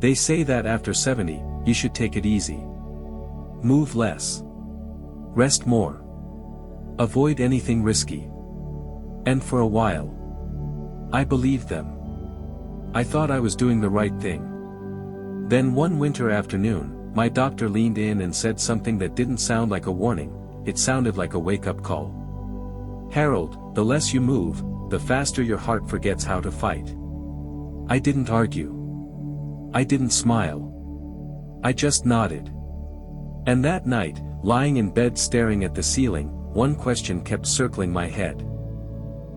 They say that after 70, you should take it easy. Move less. Rest more. Avoid anything risky. And for a while, I believed them. I thought I was doing the right thing. Then one winter afternoon, my doctor leaned in and said something that didn't sound like a warning, it sounded like a wake-up call. "Harold, the less you move, the faster your heart forgets how to fight." I didn't argue. I didn't smile. I just nodded. And that night, lying in bed staring at the ceiling, one question kept circling my head.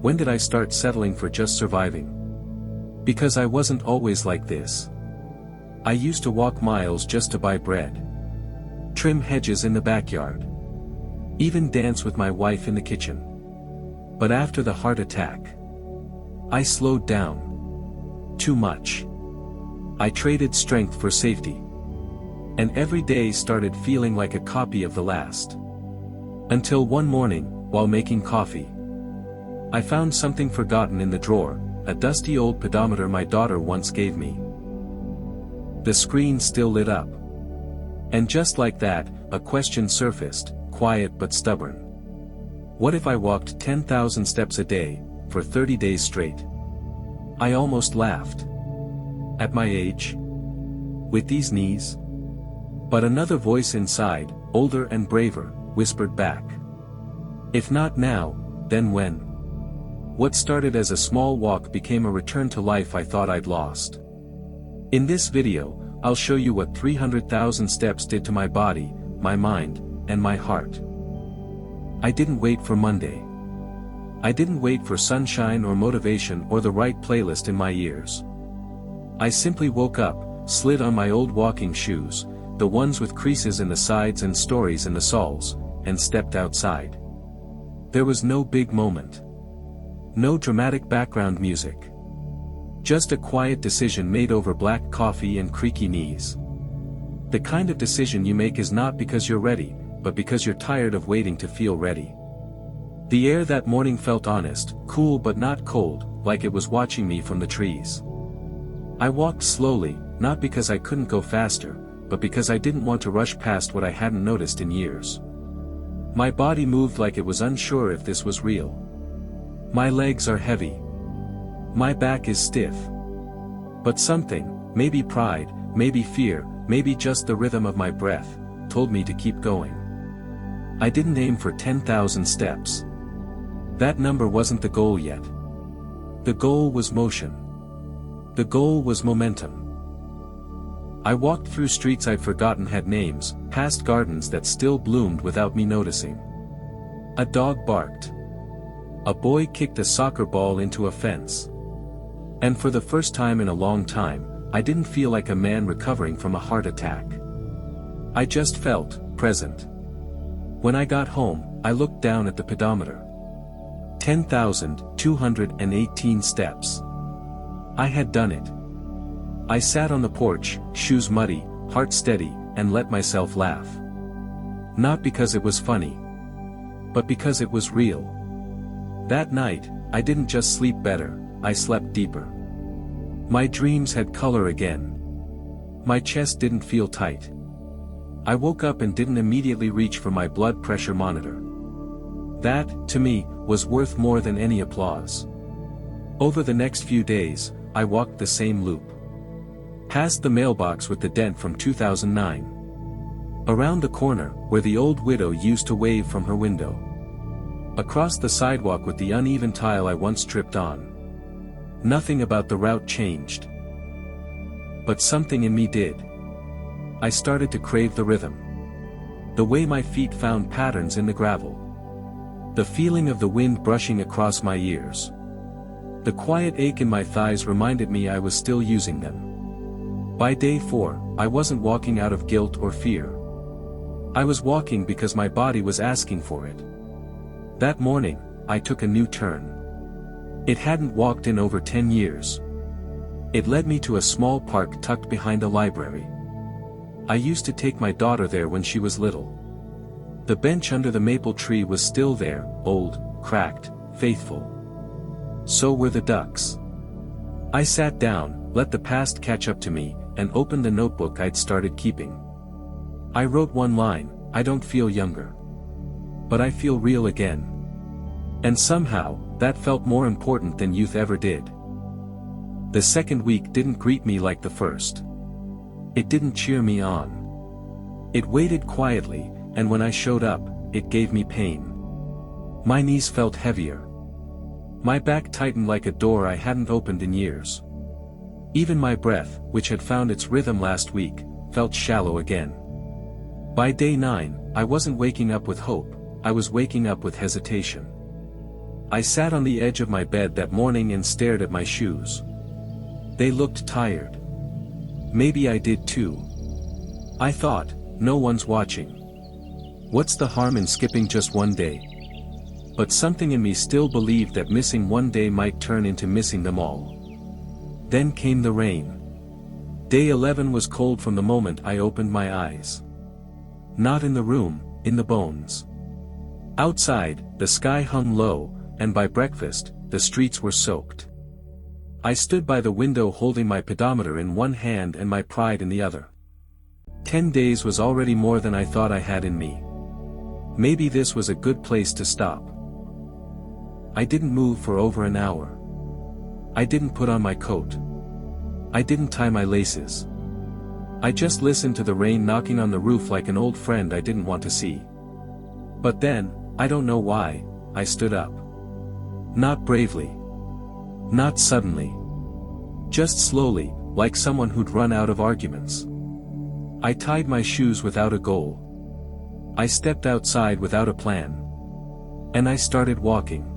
When did I start settling for just surviving? Because I wasn't always like this. I used to walk miles just to buy bread. Trim hedges in the backyard. Even dance with my wife in the kitchen. But after the heart attack, I slowed down. Too much. I traded strength for safety. And every day started feeling like a copy of the last. Until one morning, while making coffee, I found something forgotten in the drawer, a dusty old pedometer my daughter once gave me. The screen still lit up. And just like that, a question surfaced, quiet but stubborn. What if I walked 10,000 steps a day, for 30 days straight? I almost laughed. At my age? With these knees? But another voice inside, older and braver, whispered back. If not now, then when? What started as a small walk became a return to life I thought I'd lost. In this video, I'll show you what 300,000 steps did to my body, my mind, and my heart. I didn't wait for Monday. I didn't wait for sunshine or motivation or the right playlist in my ears. I simply woke up, slid on my old walking shoes, the ones with creases in the sides and stories in the soles, and stepped outside. There was no big moment. No dramatic background music. Just a quiet decision made over black coffee and creaky knees. The kind of decision you make is not because you're ready, but because you're tired of waiting to feel ready. The air that morning felt honest, cool but not cold, like it was watching me from the trees. I walked slowly, not because I couldn't go faster, but because I didn't want to rush past what I hadn't noticed in years. My body moved like it was unsure if this was real. My legs are heavy. My back is stiff. But something, maybe pride, maybe fear, maybe just the rhythm of my breath, told me to keep going. I didn't aim for 10,000 steps. That number wasn't the goal yet. The goal was motion. The goal was momentum. I walked through streets I'd forgotten had names, past gardens that still bloomed without me noticing. A dog barked. A boy kicked a soccer ball into a fence. And for the first time in a long time, I didn't feel like a man recovering from a heart attack. I just felt present. When I got home, I looked down at the pedometer. 10,218 steps. I had done it. I sat on the porch, shoes muddy, heart steady, and let myself laugh. Not because it was funny, but because it was real. That night, I didn't just sleep better, I slept deeper. My dreams had color again. My chest didn't feel tight. I woke up and didn't immediately reach for my blood pressure monitor. That, to me, was worth more than any applause. Over the next few days, I walked the same loop. Past the mailbox with the dent from 2009. Around the corner, where the old widow used to wave from her window. Across the sidewalk with the uneven tile I once tripped on. Nothing about the route changed. But something in me did. I started to crave the rhythm. The way my feet found patterns in the gravel. The feeling of the wind brushing across my ears. The quiet ache in my thighs reminded me I was still using them. By day 4, I wasn't walking out of guilt or fear. I was walking because my body was asking for it. That morning, I took a new turn. It hadn't walked in over 10 years. It led me to a small park tucked behind a library. I used to take my daughter there when she was little. The bench under the maple tree was still there, old, cracked, faithful. So were the ducks. I sat down, let the past catch up to me, and opened the notebook I'd started keeping. I wrote one line, "I don't feel younger. But I feel real again." And somehow, that felt more important than youth ever did. The second week didn't greet me like the first. It didn't cheer me on. It waited quietly, and when I showed up, it gave me pain. My knees felt heavier. My back tightened like a door I hadn't opened in years. Even my breath, which had found its rhythm last week, felt shallow again. By day 9, I wasn't waking up with hope, I was waking up with hesitation. I sat on the edge of my bed that morning and stared at my shoes. They looked tired. Maybe I did too. I thought, no one's watching. What's the harm in skipping just one day? But something in me still believed that missing one day might turn into missing them all. Then came the rain. Day 11 was cold from the moment I opened my eyes. Not in the room, in the bones. Outside, the sky hung low, and by breakfast, the streets were soaked. I stood by the window holding my pedometer in one hand and my pride in the other. 10 days was already more than I thought I had in me. Maybe this was a good place to stop. I didn't move for over an hour. I didn't put on my coat. I didn't tie my laces. I just listened to the rain knocking on the roof like an old friend I didn't want to see. But then, I don't know why, I stood up. Not bravely. Not suddenly. Just slowly, like someone who'd run out of arguments. I tied my shoes without a goal. I stepped outside without a plan. And I started walking.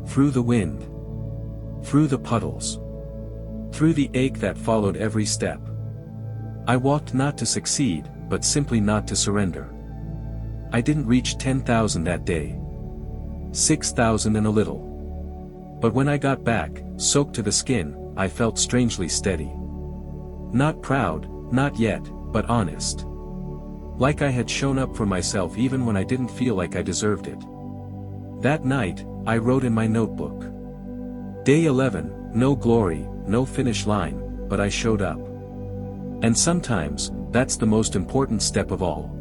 Through the wind. Through the puddles. Through the ache that followed every step. I walked not to succeed, but simply not to surrender. I didn't reach 10,000 that day. 6,000 and a little. But when I got back, soaked to the skin, I felt strangely steady. Not proud, not yet, but honest. Like I had shown up for myself even when I didn't feel like I deserved it. That night, I wrote in my notebook. Day 11, no glory, no finish line, but I showed up. And sometimes, that's the most important step of all.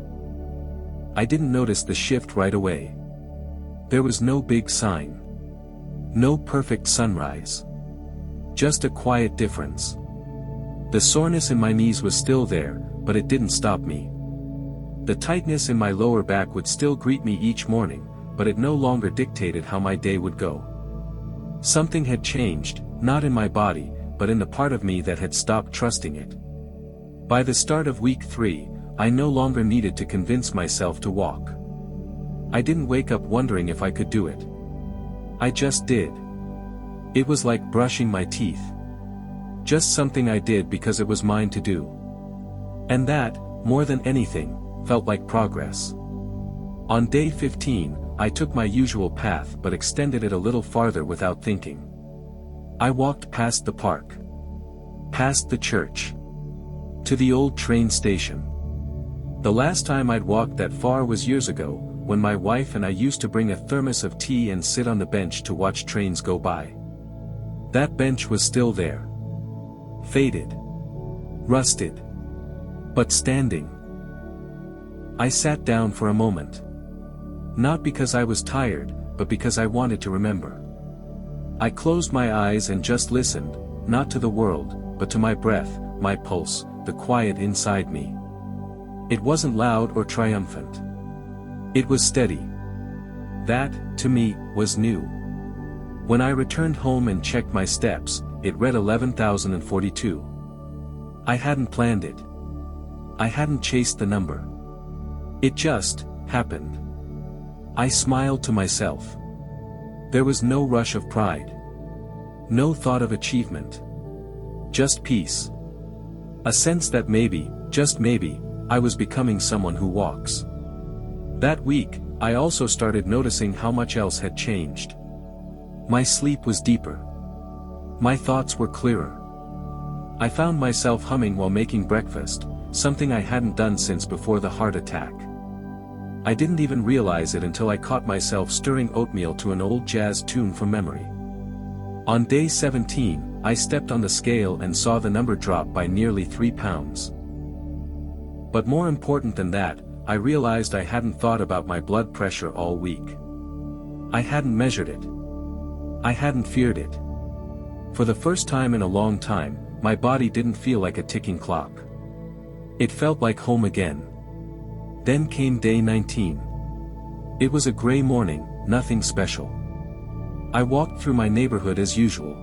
I didn't notice the shift right away. There was no big sign. No perfect sunrise. Just a quiet difference. The soreness in my knees was still there, but it didn't stop me. The tightness in my lower back would still greet me each morning, but it no longer dictated how my day would go. Something had changed, not in my body, but in the part of me that had stopped trusting it. By the start of week 3, I no longer needed to convince myself to walk. I didn't wake up wondering if I could do it. I just did. It was like brushing my teeth. Just something I did because it was mine to do. And that, more than anything, felt like progress. On day 15, I took my usual path but extended it a little farther without thinking. I walked past the park. Past the church. To the old train station. The last time I'd walked that far was years ago, when my wife and I used to bring a thermos of tea and sit on the bench to watch trains go by. That bench was still there. Faded. Rusted. But standing. I sat down for a moment. Not because I was tired, but because I wanted to remember. I closed my eyes and just listened, not to the world, but to my breath, my pulse, the quiet inside me. It wasn't loud or triumphant. It was steady. That, to me, was new. When I returned home and checked my steps, it read 11,042. I hadn't planned it. I hadn't chased the number. It just happened. I smiled to myself. There was no rush of pride. No thought of achievement. Just peace. A sense that maybe, just maybe, I was becoming someone who walks. That week, I also started noticing how much else had changed. My sleep was deeper. My thoughts were clearer. I found myself humming while making breakfast, something I hadn't done since before the heart attack. I didn't even realize it until I caught myself stirring oatmeal to an old jazz tune from memory. On day 17, I stepped on the scale and saw the number drop by nearly 3 pounds. But more important than that, I realized I hadn't thought about my blood pressure all week. I hadn't measured it. I hadn't feared it. For the first time in a long time, my body didn't feel like a ticking clock. It felt like home again. Then came day 19. It was a gray morning, nothing special. I walked through my neighborhood as usual.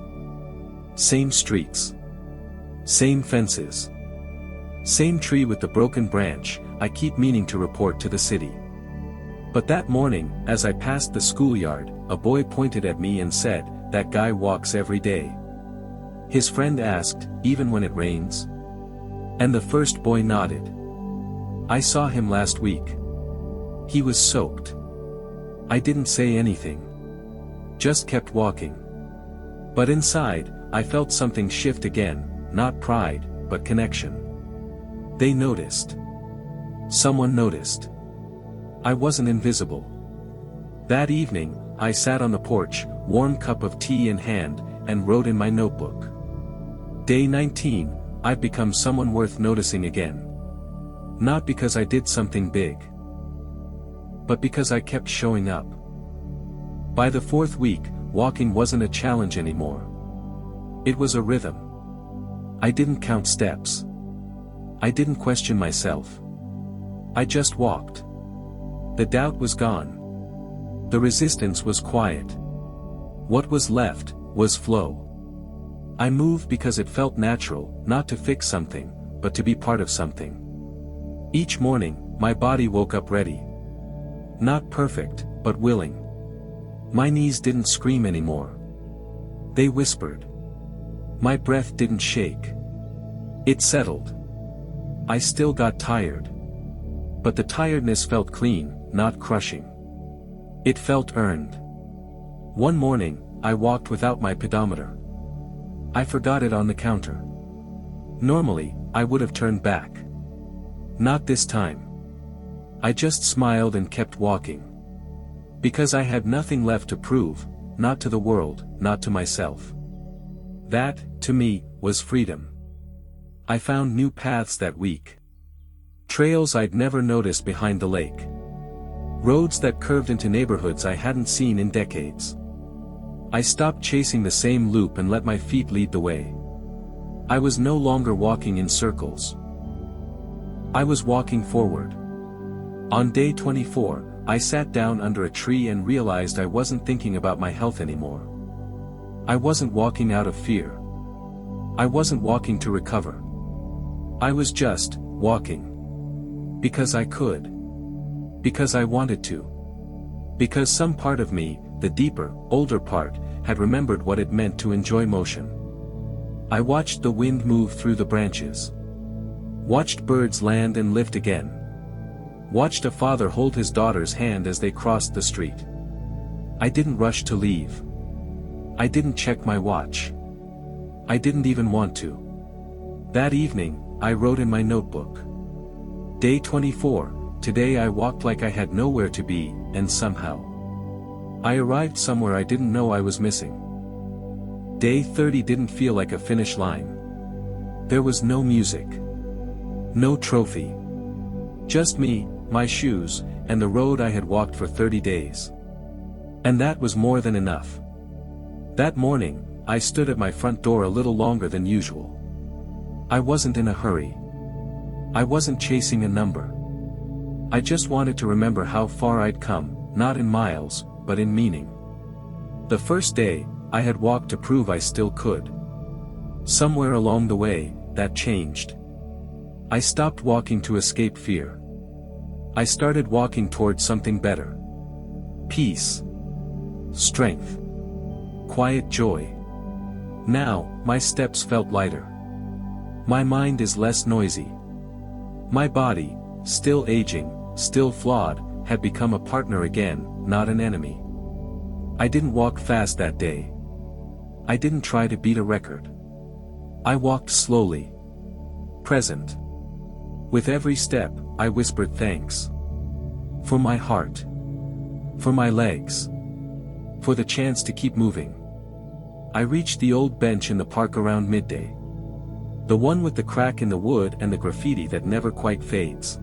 Same streets. Same fences. Same tree with the broken branch. I keep meaning to report to the city. But that morning, as I passed the schoolyard, a boy pointed at me and said, "That guy walks every day." His friend asked, "Even when it rains?" And the first boy nodded. "I saw him last week. He was soaked." I didn't say anything. Just kept walking. But inside, I felt something shift again, not pride, but connection. They noticed. Someone noticed. I wasn't invisible. That evening, I sat on the porch, warm cup of tea in hand, and wrote in my notebook. Day 19, I've become someone worth noticing again. Not because I did something big, but because I kept showing up. By the 4th week, walking wasn't a challenge anymore. It was a rhythm. I didn't count steps. I didn't question myself. I just walked. The doubt was gone. The resistance was quiet. What was left was flow. I moved because it felt natural, not to fix something, but to be part of something. Each morning, my body woke up ready. Not perfect, but willing. My knees didn't scream anymore. They whispered. My breath didn't shake. It settled. I still got tired. But the tiredness felt clean, not crushing. It felt earned. One morning, I walked without my pedometer. I forgot it on the counter. Normally, I would have turned back. Not this time. I just smiled and kept walking. Because I had nothing left to prove, not to the world, not to myself. That, to me, was freedom. I found new paths that week. Trails I'd never noticed behind the lake. Roads that curved into neighborhoods I hadn't seen in decades. I stopped chasing the same loop and let my feet lead the way. I was no longer walking in circles. I was walking forward. On day 24, I sat down under a tree and realized I wasn't thinking about my health anymore. I wasn't walking out of fear. I wasn't walking to recover. I was just walking. Because I could. Because I wanted to. Because some part of me, the deeper, older part, had remembered what it meant to enjoy motion. I watched the wind move through the branches. Watched birds land and lift again. Watched a father hold his daughter's hand as they crossed the street. I didn't rush to leave. I didn't check my watch. I didn't even want to. That evening, I wrote in my notebook. Day 24, today I walked like I had nowhere to be, and somehow I arrived somewhere I didn't know I was missing. Day 30 didn't feel like a finish line. There was no music. No trophy. Just me, my shoes, and the road I had walked for 30 days. And that was more than enough. That morning, I stood at my front door a little longer than usual. I wasn't in a hurry. I wasn't chasing a number. I just wanted to remember how far I'd come, not in miles, but in meaning. The first day, I had walked to prove I still could. Somewhere along the way, that changed. I stopped walking to escape fear. I started walking towards something better. Peace. Strength. Quiet joy. Now, my steps felt lighter. My mind is less noisy. My body, still aging, still flawed, had become a partner again, not an enemy. I didn't walk fast that day. I didn't try to beat a record. I walked slowly. Present. With every step, I whispered thanks. For my heart. For my legs. For the chance to keep moving. I reached the old bench in the park around midday. The one with the crack in the wood and the graffiti that never quite fades.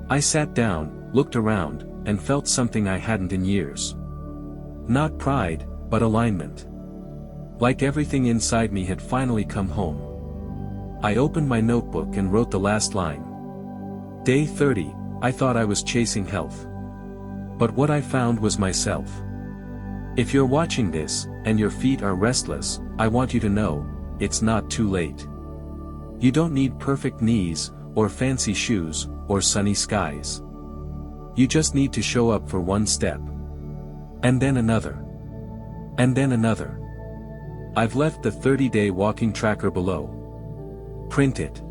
I sat down, looked around, and felt something I hadn't in years. Not pride, but alignment. Like everything inside me had finally come home. I opened my notebook and wrote the last line. Day 30, I thought I was chasing health. But what I found was myself. If you're watching this, and your feet are restless, I want you to know, it's not too late. You don't need perfect knees, or fancy shoes, or sunny skies. You just need to show up for one step. And then another. And then another. I've left the 30-day walking tracker below. Print it.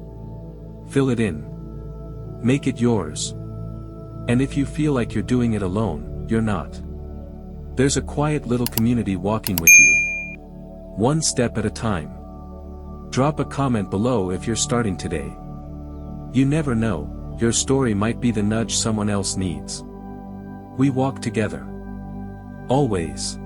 Fill it in. Make it yours. And if you feel like you're doing it alone, you're not. There's a quiet little community walking with you. One step at a time. Drop a comment below if you're starting today. You never know, your story might be the nudge someone else needs. We walk together. Always.